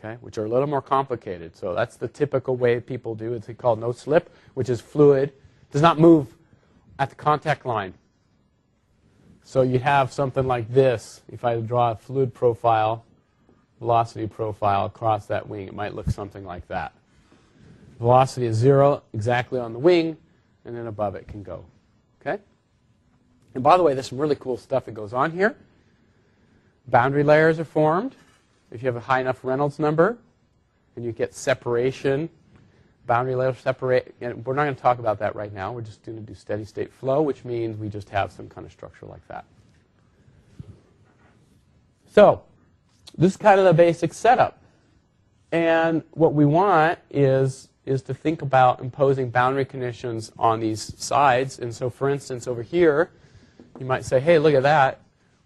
okay, which are a little more complicated. So that's the typical way people do it. It's called no slip, which is fluid does not move at the contact line. So you have something like this. If I draw a fluid profile, velocity profile across that wing, it might look something like that. Velocity is 0 exactly on the wing, and then above it can go. Okay? And by the way, there's some really cool stuff that goes on here. Boundary layers are formed. If you have a high enough Reynolds number, and you get separation, boundary layers separate. And we're not going to talk about that right now. We're just going to do steady state flow, which means we just have some kind of structure like that. So this is kind of the basic setup. And what we want is to think about imposing boundary conditions on these sides. And so, for instance, over here, you might say, hey, look at that.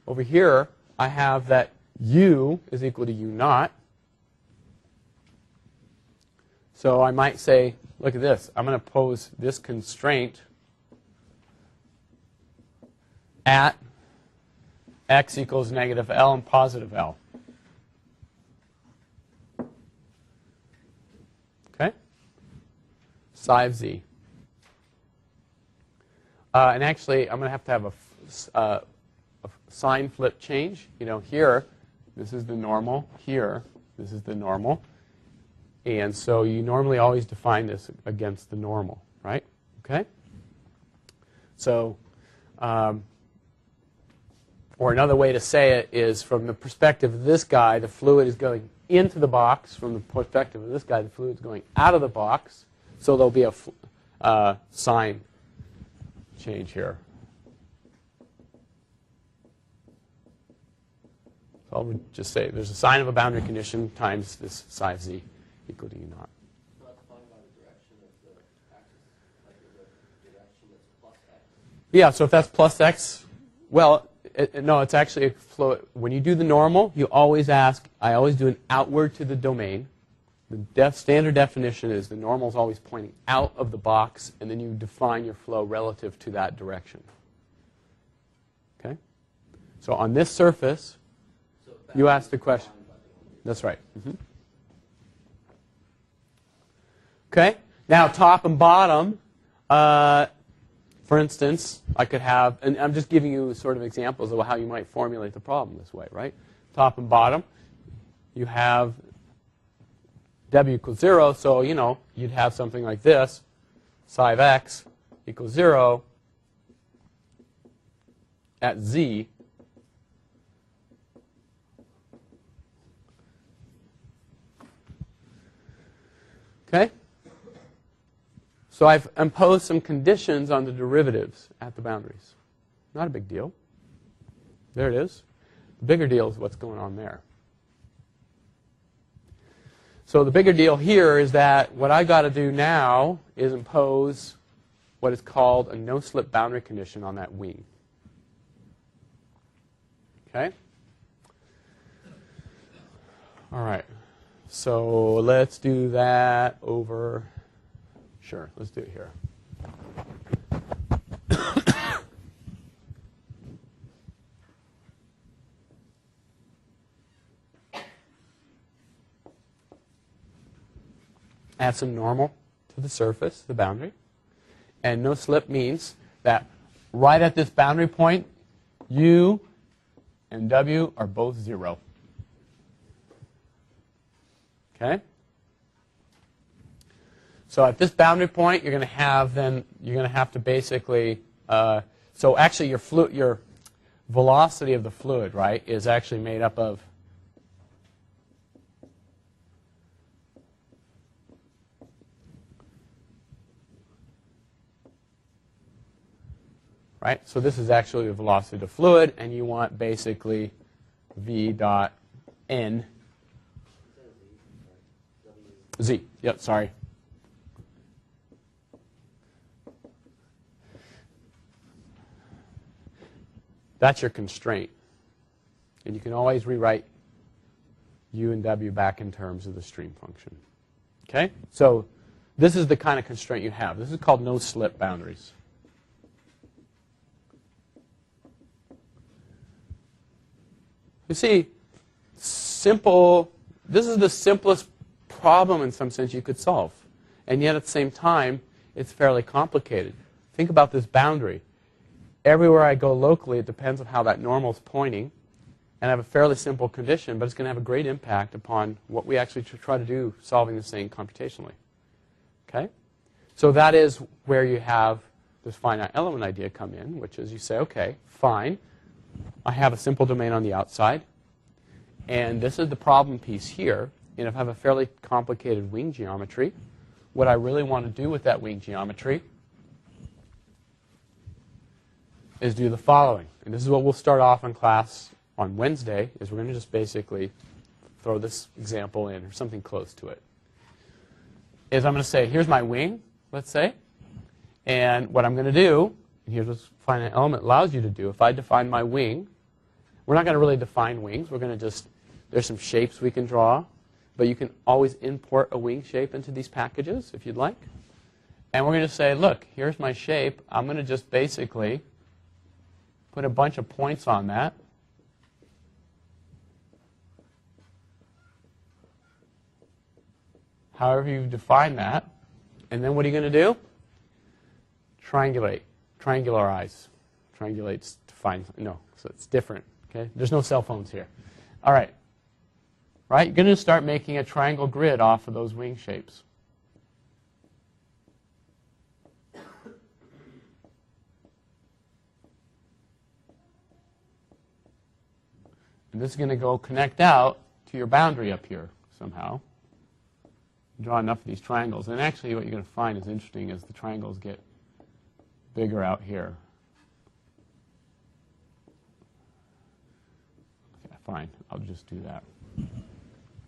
Over here, I have that u is equal to u naught. So I might say, look at this. I'm going to pose this constraint at x equals negative L and positive L. Okay? Psi of z. And actually, I'm going to have a sign flip change. You know, here, this is the normal. Here, this is the normal. And so you normally always define this against the normal, right? Okay? So, or another way to say it is from the perspective of this guy, the fluid is going into the box. From the perspective of this guy, the fluid is going out of the box. So there'll be a sign change here. So I'll just say there's a sign of a boundary condition times this psi of z equal to u naught. So that's defined by the direction of the axis, like the direction that's plus x. Yeah, so if that's plus x, well, no, it's actually a flow. When you do the normal, you always ask, I always do an outward to the domain. The standard definition is the normal is always pointing out of the box, and then you define your flow relative to that direction. Okay? So on this surface, you asked the question. That's right. Mm-hmm. Okay? Now, top and bottom, for instance, I could have, and I'm just giving you sort of examples of how you might formulate the problem this way, right? Top and bottom, you have W equals 0, so, you know, you'd have something like this. Psi of x equals 0 at z. Okay? So I've imposed some conditions on the derivatives at the boundaries. Not a big deal. There it is. The bigger deal is what's going on there. So the bigger deal here is that what I got to do now is impose what is called a no-slip boundary condition on that wing. Okay? All right. So let's do that over. Sure, let's do it here. Add some normal to the surface, the boundary. And no slip means that right at this boundary point, U and W are both 0. Okay? So at this boundary point, you're going to have to basically, so actually your velocity of the fluid, right, is actually made up of right? So this is actually the velocity of the fluid, and you want basically V dot N Z. Yep, sorry. That's your constraint. And you can always rewrite U and W back in terms of the stream function. Okay? So this is the kind of constraint you have. This is called no-slip boundaries. You see, simple this is the simplest problem in some sense you could solve. And yet at the same time, it's fairly complicated. Think about this boundary. Everywhere I go locally, it depends on how that normal is pointing. And I have a fairly simple condition, but it's going to have a great impact upon what we actually try to do solving this thing computationally. Okay? So that is where you have this finite element idea come in, which is you say, okay, fine. I have a simple domain on the outside. And this is the problem piece here. And if I have a fairly complicated wing geometry, what I really want to do with that wing geometry is do the following. And this is what we'll start off in class on Wednesday, is we're going to just basically throw this example in, or something close to it. Is I'm going to say, here's my wing, let's say. And what I'm going to do, and here's what finite element allows you to do. If I define my wing, we're not going to really define wings. We're going to just, there's some shapes we can draw. But you can always import a wing shape into these packages if you'd like. And we're going to say, look, here's my shape. I'm going to just basically put a bunch of points on that. However you define that. And then what are you going to do? Triangulate. Triangularize. Triangulates to find, no, so it's different. Okay? There's no cell phones here. All right. Right? You're going to start making a triangle grid off of those wing shapes. And this is going to go connect out to your boundary up here somehow. Draw enough of these triangles. And actually what you're going to find is interesting is the triangles get bigger out here. Okay, fine. I'll just do that.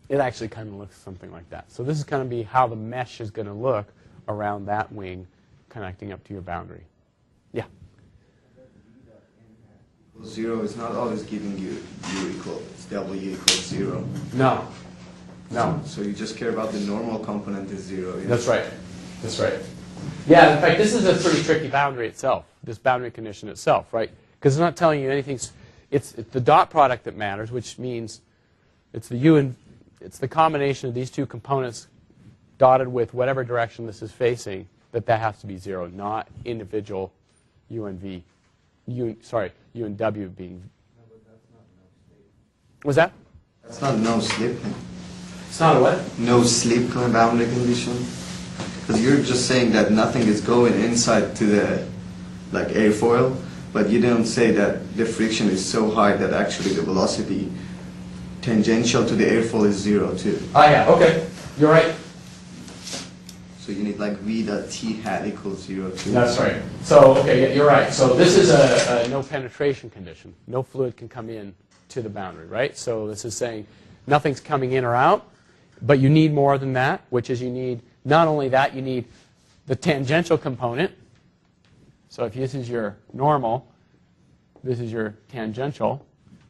It actually kind of looks something like that. So this is going to be how the mesh is going to look around that wing connecting up to your boundary. Yeah? 0 is not always giving you u equals w equals 0. No. No. So you just care about the normal component is 0. Yeah? That's right. That's right. Yeah, in fact, this is a pretty tricky boundary itself, this boundary condition itself, right? Because it's not telling you anything. It's the dot product that matters, which means it's the u and it's the combination of these two components dotted with whatever direction this is facing, that has to be 0, not individual u and v. U and w being. No, but that's not no-slip. Was that? That's not no-slip. It's not a what? No-slip boundary condition. Because you're just saying that nothing is going inside to the airfoil, but you don't say that the friction is so high that actually the velocity tangential to the airfoil is 0 too. Oh yeah, okay. You're right. So you need v dot t hat equals 0 too. That's right. So, okay, yeah, you're right. So this is a no penetration condition. No fluid can come in to the boundary, right? So this is saying nothing's coming in or out, but you need more than that, which is you need, not only that, you need the tangential component. So if this is your normal, this is your tangential,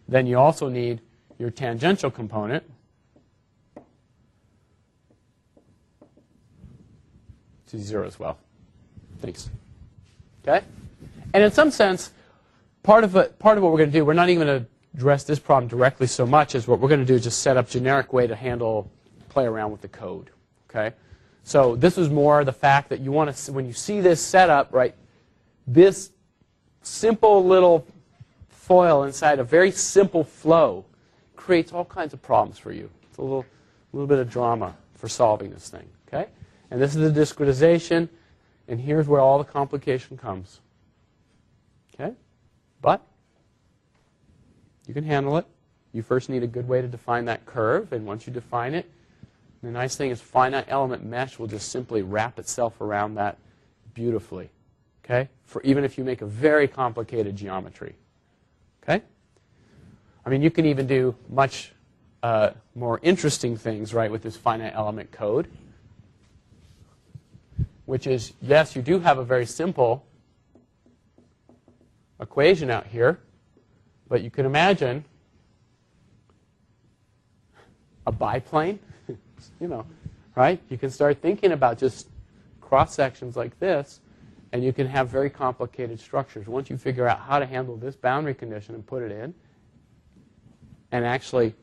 then you also need your tangential component to 0 as well. Thanks. Okay? And in some sense, part of what we're going to do, we're not even going to address this problem directly so much as what we're going to do is just set up generic way to play around with the code. Okay? So this is more the fact that you want to, when you see this setup, right, this simple little foil inside a very simple flow creates all kinds of problems for you. It's a little bit of drama for solving this thing. Okay? And this is the discretization, and here's where all the complication comes. Okay? But you can handle it. You first need a good way to define that curve, and once you define it, the nice thing is finite element mesh will just simply wrap itself around that beautifully. Okay? For even if you make a very complicated geometry. Okay? I mean, you can even do much more interesting things, right, with this finite element code, which is, yes, you do have a very simple equation out here, but you can imagine a biplane, right? You can start thinking about just cross-sections like this, and you can have very complicated structures. Once you figure out how to handle this boundary condition and put it in, and actually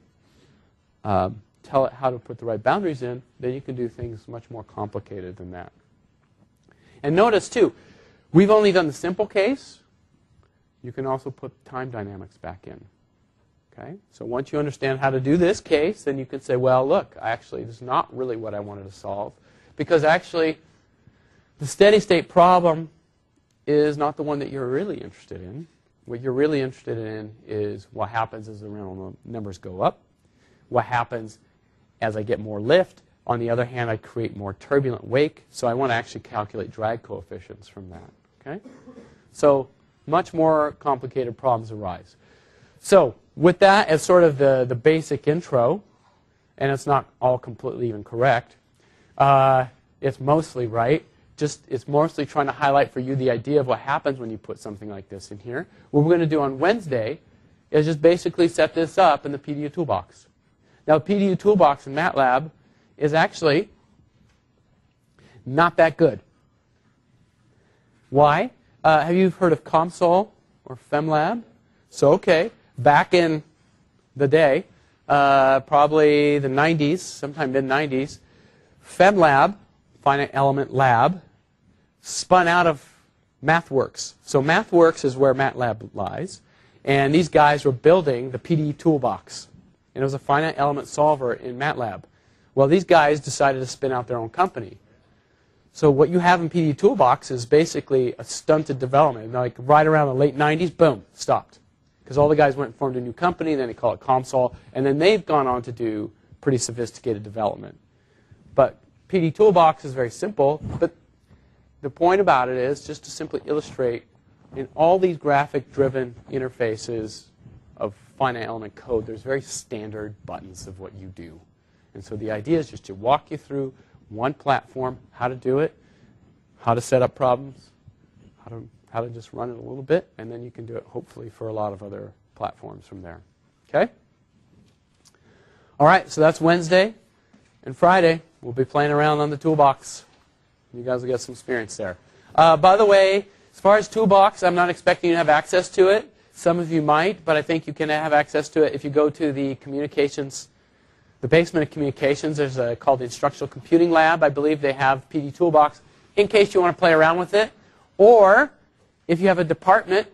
tell it how to put the right boundaries in, then you can do things much more complicated than that. And notice, too, we've only done the simple case. You can also put time dynamics back in. Okay? So once you understand how to do this case, then you can say, well, look, actually, this is not really what I wanted to solve. Because actually, the steady state problem is not the one that you're really interested in. What you're really interested in is what happens as the rental numbers go up. What happens as I get more lift. On the other hand, I create more turbulent wake. So I want to actually calculate drag coefficients from that. Okay? So much more complicated problems arise. So with that as sort of the basic intro, and it's not all completely even correct, it's mostly right. It's mostly trying to highlight for you the idea of what happens when you put something like this in here. What we're going to do on Wednesday is just basically set this up in the PDU toolbox. Now, the PDU toolbox in MATLAB is actually not that good. Why? Have you heard of COMSOL or FEMLAB? So, okay, back in the day, probably the 90s, sometime mid-90s, FEMLAB, Finite Element Lab, spun out of MathWorks. So MathWorks is where MATLAB lies. And these guys were building the PDE toolbox. And it was a finite element solver in MATLAB. Well, these guys decided to spin out their own company. So what you have in PDE toolbox is basically a stunted development. Like right around the late 90s, boom, stopped. Because all the guys went and formed a new company, then they call it COMSOL, and then they've gone on to do pretty sophisticated development. But PDE toolbox is very simple, but the point about it is just to simply illustrate in all these graphic-driven interfaces of finite element code, there's very standard buttons of what you do. And so the idea is just to walk you through one platform, how to do it, how to set up problems, how to just run it a little bit, and then you can do it hopefully for a lot of other platforms from there. Okay? All right, so that's Wednesday. And Friday, we'll be playing around on the toolbox. You guys will get some experience there. By the way, as far as toolbox, I'm not expecting you to have access to it. Some of you might, but I think you can have access to it if you go to the communications, the basement of communications. There's called the Instructional Computing Lab. I believe they have PDE toolbox in case you want to play around with it. Or if you have a department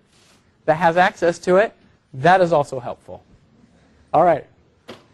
that has access to it, that is also helpful. All right.